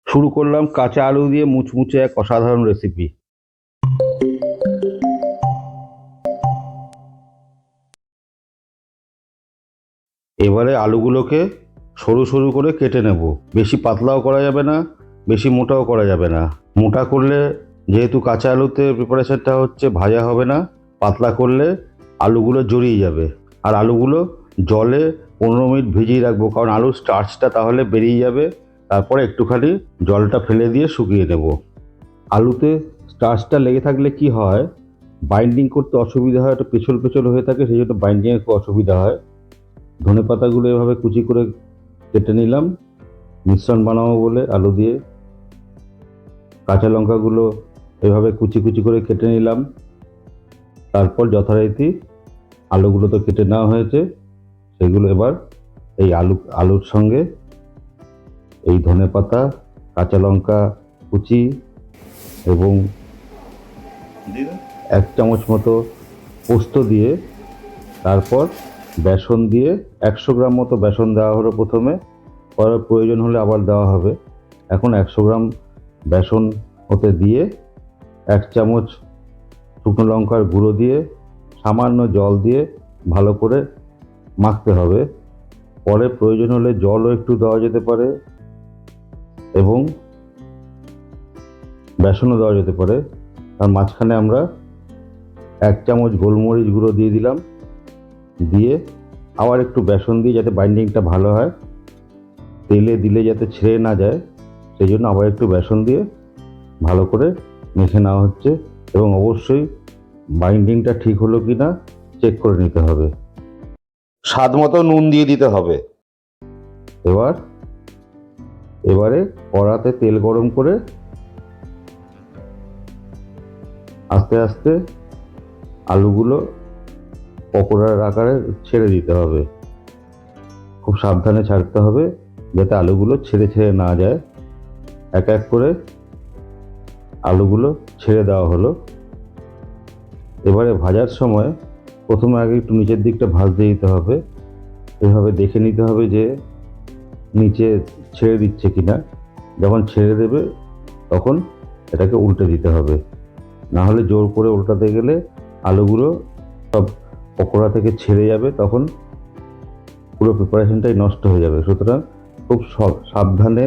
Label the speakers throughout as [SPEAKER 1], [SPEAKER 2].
[SPEAKER 1] শুরু করলাম কাঁচা আলু দিয়ে মুচমুচে এক অসাধারণ রেসিপি। এবারে আলুগুলোকে সরু সরু করে কেটে নেব। বেশি পাতলাও করা যাবে না, বেশি মোটাও করা যাবে না। মোটা করলে যেহেতু কাঁচা আলুতে প্রিপারেশনটা হচ্ছে ভাজা হবে না, পাতলা করলে আলুগুলো জড়িয়ে যাবে। আর আলুগুলো জলে 15 মিনিট ভিজিয়ে রাখবো, কারণ আলুর স্টার্চটা তাহলে বেরিয়ে যাবে। তারপরে একটুখানি জলটা ফেলে দিয়ে শুকিয়ে নেব। আলুতে স্টার্চটা লেগে থাকলে কি হয়, বাইন্ডিং করতে অসুবিধা হয়, একটু পেছল পেছল হয়ে থাকে, সেই জন্য বাইন্ডিংয়ে খুব অসুবিধা হয়। ধনে পাতাগুলো এভাবে কুচি করে কেটে নিলাম মিশ্রণ বানাবো বলে আলু দিয়ে। কাঁচা লঙ্কাগুলো এভাবে কুচি কুচি করে কেটে নিলাম। তারপর যথারীতি আলুগুলো তো কেটে নেওয়া হয়েছে, সেগুলো এবার এই আলুর সঙ্গে এই ধনে পাতা, কাঁচা লঙ্কা কুচি এবং 1 চামচ মতো পোস্ত দিয়ে, তারপর বেসন দিয়ে 100 গ্রাম মতো বেসন দেওয়া হলো প্রথমে, পরে প্রয়োজন হলে আবার দেওয়া হবে। এখন 100 গ্রাম বেসন ওতে দিয়ে 1 চামচ শুকনো লঙ্কার গুঁড়ো দিয়ে সামান্য জল দিয়ে ভালো করে মাখতে হবে। পরে প্রয়োজন হলে জলও একটু দেওয়া যেতে পারে এবং বেসনও দেওয়া যেতে পারে। তার মাঝখানে আমরা 1 চামচ গোলমরিচ গুঁড়ো দিয়ে দিলাম, দিয়ে আবার একটু বেসন দিয়ে যাতে বাইন্ডিংটা ভালো হয়, তেলে দিলে যাতে ছেড়ে না যায় সেই জন্য আবার একটু বেসন দিয়ে ভালো করে মেখে নেওয়া হচ্ছে। এবং অবশ্যই বাইন্ডিংটা ঠিক হলো কি না চেক করে নিতে হবে। স্বাদ মতো নুন দিয়ে দিতে হবে। এবারে কড়াতে তেল গরম করে আস্তে আস্তে আলুগুলো পকোড়ার আকারে ছেড়ে দিতে হবে। খুব সাবধানে ছাড়তে হবে যাতে আলুগুলো ছেড়ে ছেড়ে না যায়। এক এক করে আলুগুলো ছেড়ে দেওয়া হলো। এবারে ভাজার সময় প্রথমে আগে একটু নিচের দিকটা ভাজতে দিতে হবে। এভাবে দেখে নিতে হবে যে নিচে ছেড়ে দিচ্ছে কিনা। যখন ছেড়ে দেবে তখন এটাকে উল্টে দিতে হবে, না হলে জোর করে উল্টাতে গেলে আলুগুলো সব পকোড়া থেকে ছেড়ে যাবে, তখন পুরো প্রিপারেশনটাই নষ্ট হয়ে যাবে। সুতরাং খুব সাবধানে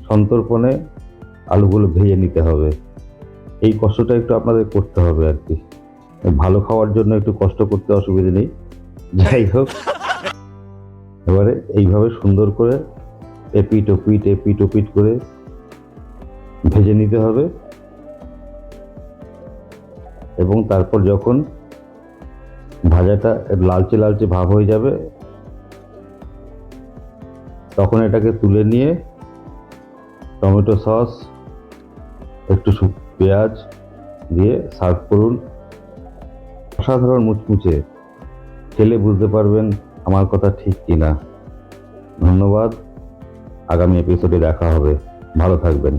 [SPEAKER 1] সন্তর্পণে আলুগুলো ভেজে নিতে হবে। এই কষ্টটা একটু আপনাদের করতে হবে আর কি। ভালো খাওয়ার জন্য একটু কষ্ট করতে অসুবিধা নেই। যাই হোক, এবারে এইভাবে সুন্দর করে এপিট ওপিট করে ভেজে নিতে হবে। এবং তারপর যখন ভাজাটা লালচে লালচে ভাব হয়ে যাবে তখন এটাকে তুলে নিয়ে টমেটো সস, একটু পেঁয়াজ দিয়ে সার্ভ করুন। অসাধারণ মুচমুচে, খেলে বুঝতে পারবেন আমার কথা ঠিক কিনা। ধন্যবাদ। আগামী এপিসোডে দেখা হবে। ভালো থাকবেন।